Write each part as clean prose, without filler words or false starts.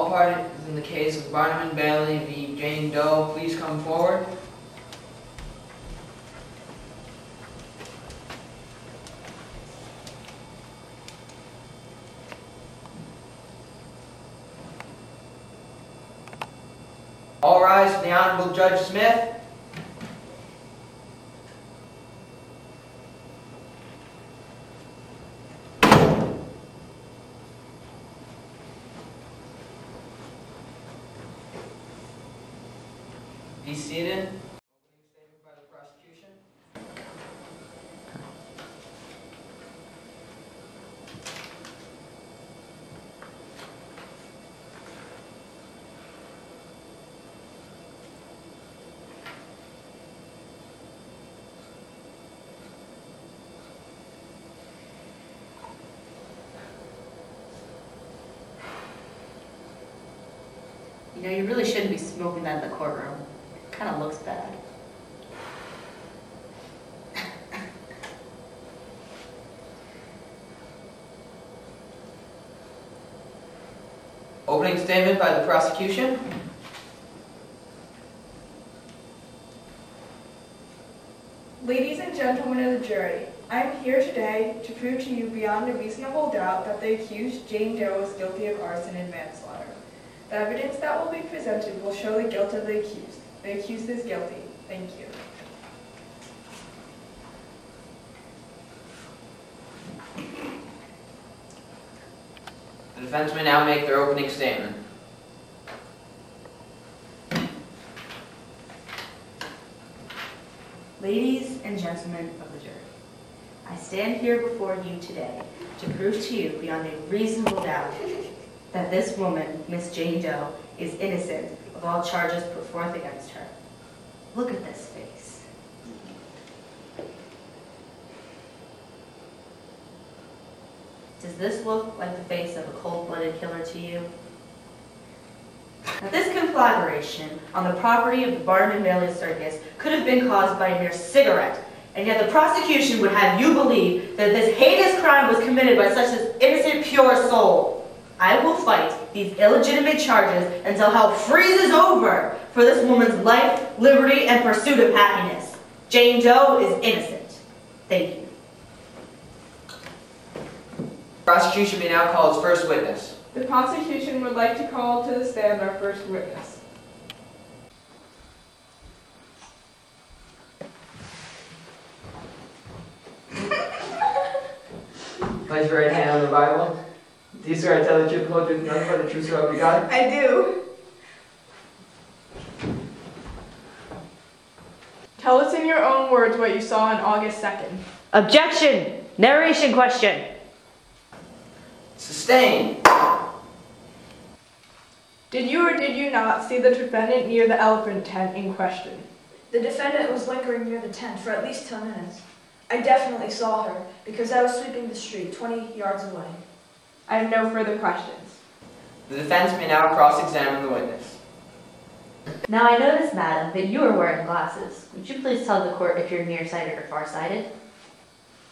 all parties in the case of Barnum and Bailey v. Jane Doe please come forward? All rise for the Honorable Judge Smith. Be seated. Opening statement by the prosecution. You know, you really shouldn't be smoking that in the courtroom. It kind of looks bad. Opening statement by the prosecution. Ladies and gentlemen of the jury, I am here today to prove to you beyond a reasonable doubt that the accused Jane Doe is guilty of arson and manslaughter. The evidence that will be presented will show the guilt of the accused. The accused is guilty. Thank you. The defense may now make their opening statement. Ladies and gentlemen of the jury, I stand here before you today to prove to you beyond a reasonable doubt that this woman, Miss Jane Doe, is innocent of all charges put forth against her. Look at this face. Does this look like the face of a cold-blooded killer to you? Now, this conflagration on the property of the Barnum and Bailey Circus could have been caused by a mere cigarette, and yet the prosecution would have you believe that this heinous crime was committed by such an innocent, pure soul. I will fight these illegitimate charges until hell freezes over for this woman's life, liberty, and pursuit of happiness. Jane Doe is innocent. Thank you. Prosecution may now call its first witness. The prosecution would like to call to the stand our first witness. Place your right hand on the Bible. Do you swear to tell the truth, the whole truth, and nothing but the truth, so help you God? I do. Tell us in your own words what you saw on August 2nd. Objection! Narration question. Sustained. Did you or did you not see the defendant near the elephant tent in question? The defendant was lingering near the tent for at least 10 minutes. I definitely saw her because I was sweeping the street 20 yards away. I have no further questions. The defense may now cross-examine the witness. Now I notice, madam, that you are wearing glasses. Would you please tell the court if you're nearsighted or farsighted?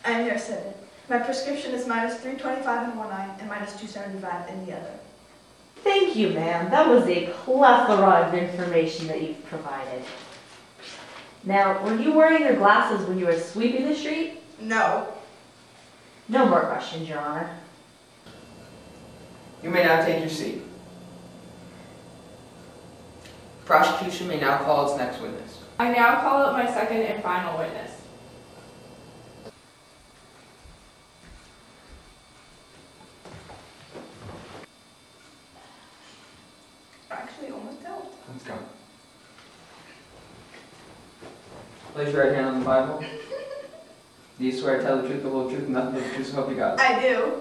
I am nearsighted. My prescription is minus 325 in one eye and minus 275 in the other. Thank you, ma'am. That was a plethora of information that you've provided. Now, were you wearing your glasses when you were sweeping the street? No. No more questions, Your Honor. You may now take your seat. Prosecution may now call its next witness. I now call up my second and final witness. Actually, almost dealt. Let's go. Place your right hand on the Bible. Do you swear to tell the truth, the whole truth, and nothing but the truth, so help you God? I do.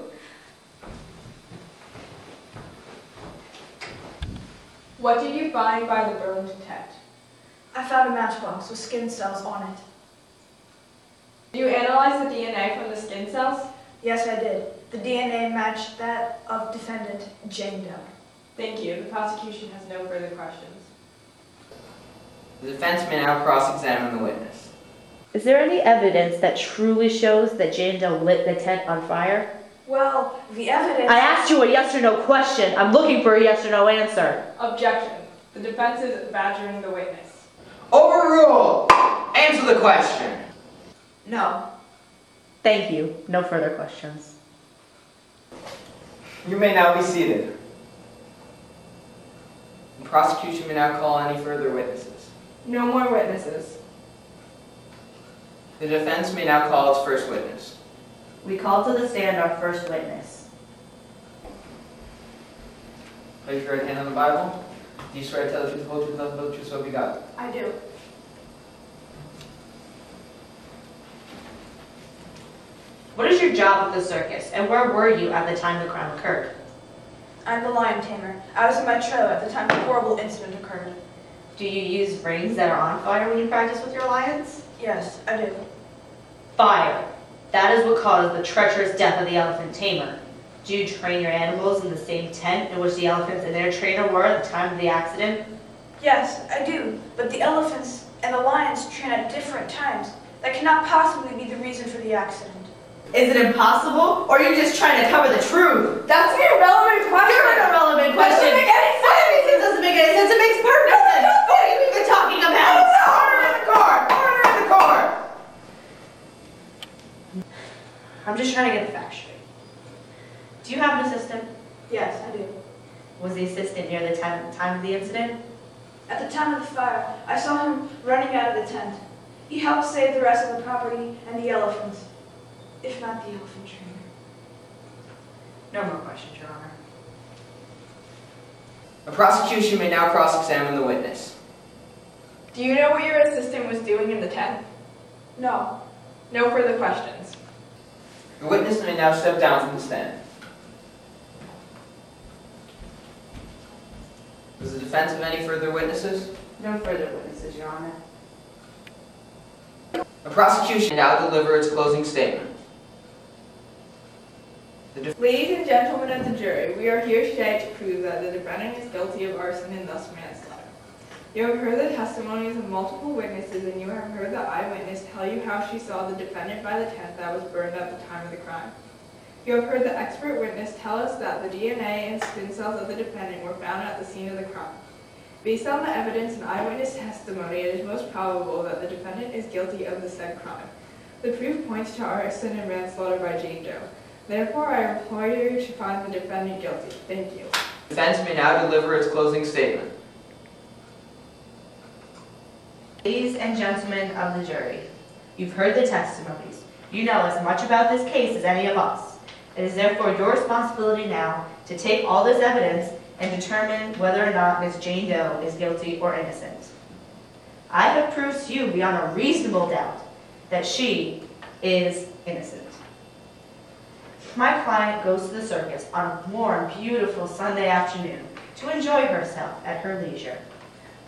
What did you find by the burned tent? I found a matchbox with skin cells on it. Did you analyze the DNA from the skin cells? Yes, I did. The DNA matched that of defendant Jane Doe. Thank you. The prosecution has no further questions. The defense may now cross-examine the witness. Is there any evidence that truly shows that Jane Doe lit the tent on fire? Well, the evidence... I asked you a yes or no question. I'm looking for a yes or no answer. Objection. The defense is badgering the witness. Overruled! Answer the question. No. Thank you. No further questions. You may now be seated. The prosecution may now call any further witnesses. No more witnesses. The defense may now call its first witness. We call to the stand our first witness. Place your right hand on the Bible. Do you swear to tell the truth, the whole truth, nothing but the truth, so help you God? I do. What is your job at the circus, and where were you at the time the crime occurred? I'm the lion tamer. I was in my trailer at the time the horrible incident occurred. Do you use rings that are on fire when you practice with your lions? Yes, I do. Fire. That is what caused the treacherous death of the elephant tamer. Do you train your animals in the same tent in which the elephants and their trainer were at the time of the accident? Yes, I do. But the elephants and the lions train at different times. That cannot possibly be the reason for the accident. Is it impossible, or are you just trying to cover the truth? That's an irrelevant question. You're an irrelevant question. That doesn't make any sense. What do you mean it doesn't make any sense? It makes perfect sense. What are you even talking about? Order in the court! Order in the court! I'm just trying to get the facts straight. Do you have an assistant? Yes, I do. Was the assistant near the time of the incident? At the time of the fire, I saw him running out of the tent. He helped save the rest of the property and the elephants, if not the elephant trainer. No more questions, Your Honor. The prosecution may now cross-examine the witness. Do you know what your assistant was doing in the tent? No. No further questions. The witness may now step down from the stand. Does the defense have any further witnesses? No further witnesses, Your Honor. The prosecution may now deliver its closing statement. Ladies and gentlemen of the jury, we are here today to prove that the defendant is guilty of arson and thus manslaughter. You have heard the testimonies of multiple witnesses, and you have heard the eyewitness tell you how she saw the defendant by the tent that was burned at the time of the crime. You have heard the expert witness tell us that the DNA and skin cells of the defendant were found at the scene of the crime. Based on the evidence and eyewitness testimony, it is most probable that the defendant is guilty of the said crime. The proof points to arson and manslaughter by Jane Doe. Therefore, I implore you to find the defendant guilty. Thank you. The defense may now deliver its closing statement. Ladies and gentlemen of the jury, you've heard the testimonies. You know as much about this case as any of us. It is therefore your responsibility now to take all this evidence and determine whether or not Ms. Jane Doe is guilty or innocent. I have proved to you beyond a reasonable doubt that she is innocent. My client goes to the circus on a warm, beautiful Sunday afternoon to enjoy herself at her leisure.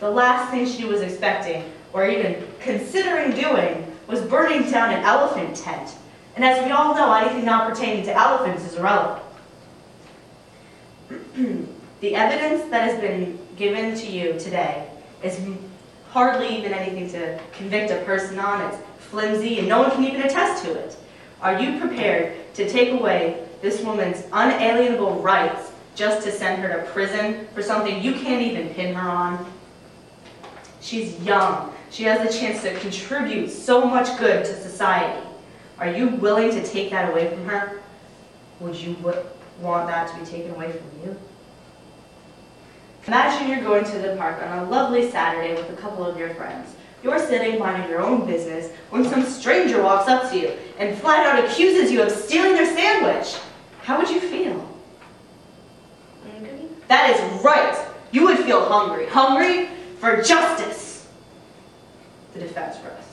The last thing she was expecting, or even considering doing, was burning down an elephant tent. And as we all know, anything not pertaining to elephants is irrelevant. The evidence that has been given to you today is hardly even anything to convict a person on. It's flimsy and no one can even attest to it. Are you prepared to take away this woman's unalienable rights just to send her to prison for something you can't even pin her on? She's young. She has the chance to contribute so much good to society. Are you willing to take that away from her? Would you want that to be taken away from you? Imagine you're going to the park on a lovely Saturday with a couple of your friends. You're sitting minding your own business when some stranger walks up to you and flat out accuses you of stealing their sandwich. How would you feel? Angry? That is right. You would feel hungry. Hungry for justice. The defense first.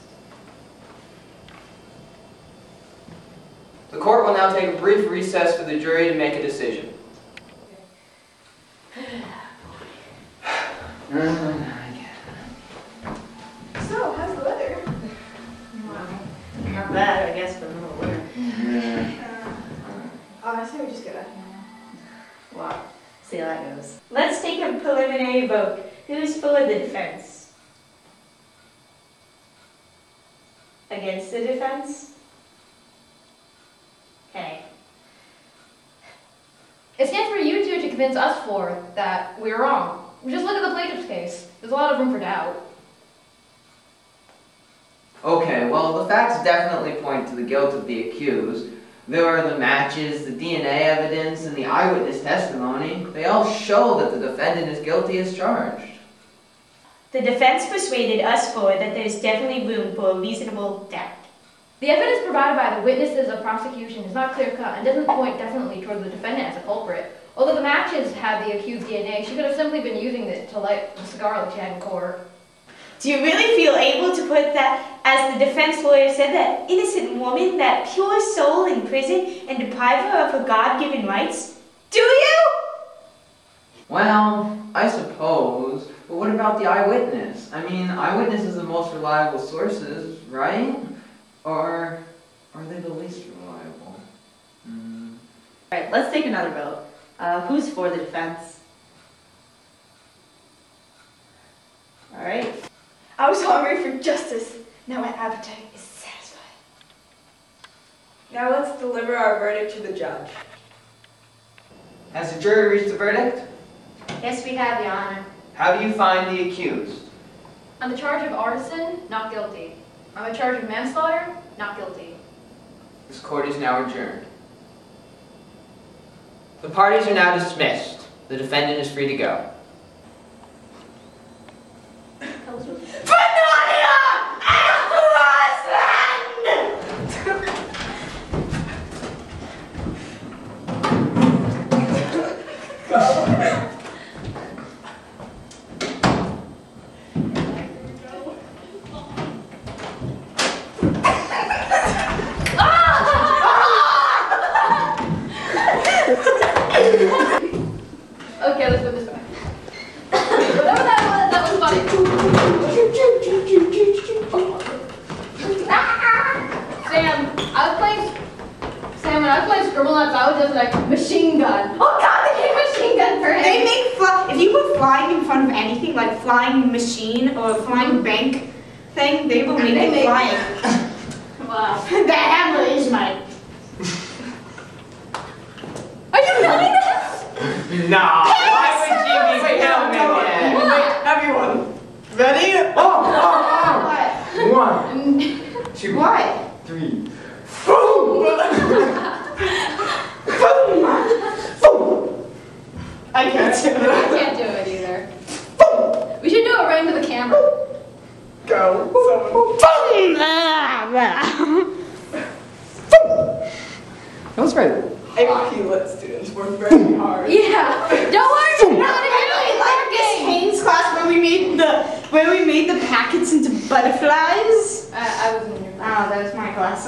The court will now take a brief recess for the jury to make a decision. So, how's the weather? Not bad, I guess, for the middle of winter. I say we just get out here now. Wow. See how that goes. Let's take a preliminary vote. Who's for the defense? Against the defense? Okay. It stands for you two to convince us four that we're wrong. Just look at the plaintiff's case. There's a lot of room for doubt. Okay, well, the facts definitely point to the guilt of the accused. There are the matches, the DNA evidence, and the eyewitness testimony. They all show that the defendant is guilty as charged. The defense persuaded us four that there's definitely room for a reasonable doubt. The evidence provided by the witnesses of prosecution is not clear-cut and doesn't point definitely toward the defendant as a culprit. Although the matches had the accused DNA, she could have simply been using it to light the cigar like she had in court. Do you really feel able to put that, as the defense lawyer said, that innocent woman, that pure soul in prison, and deprive her of her God-given rights? Do you? Well, I suppose. But what about the eyewitness? I mean, eyewitnesses are the most reliable sources, right? Or are they the least reliable? Alright, let's take another vote. Who's for the defense? Alright. I was hungry for justice. Now my appetite is satisfied. Now let's deliver our verdict to the judge. Has the jury reached a verdict? Yes, we have, Your Honor. How do you find the accused? On the charge of arson, not guilty. On the charge of manslaughter, not guilty. This court is now adjourned. The parties are now dismissed. The defendant is free to go. Okay, let's put this back. Whatever that was funny. Sam, when I was playing Scribble Nuts, I was just like, machine gun. Oh God, they made machine gun for him. They make if you put flying in front of anything, like flying machine or flying bank thing, they will make it flying. Wow. The hammer is mine. Are you filming this? Nah, why would you be filming it? What? Everyone, ready? Oh! What? 1, 2, What? 3. I can't do it. I can't do it either. We should do it right into the camera. Go. That was great. AP Lit students work very hard. Yeah. Don't worry. Like this Haynes class where we made the packets into butterflies. I was in your Oh, that was my class.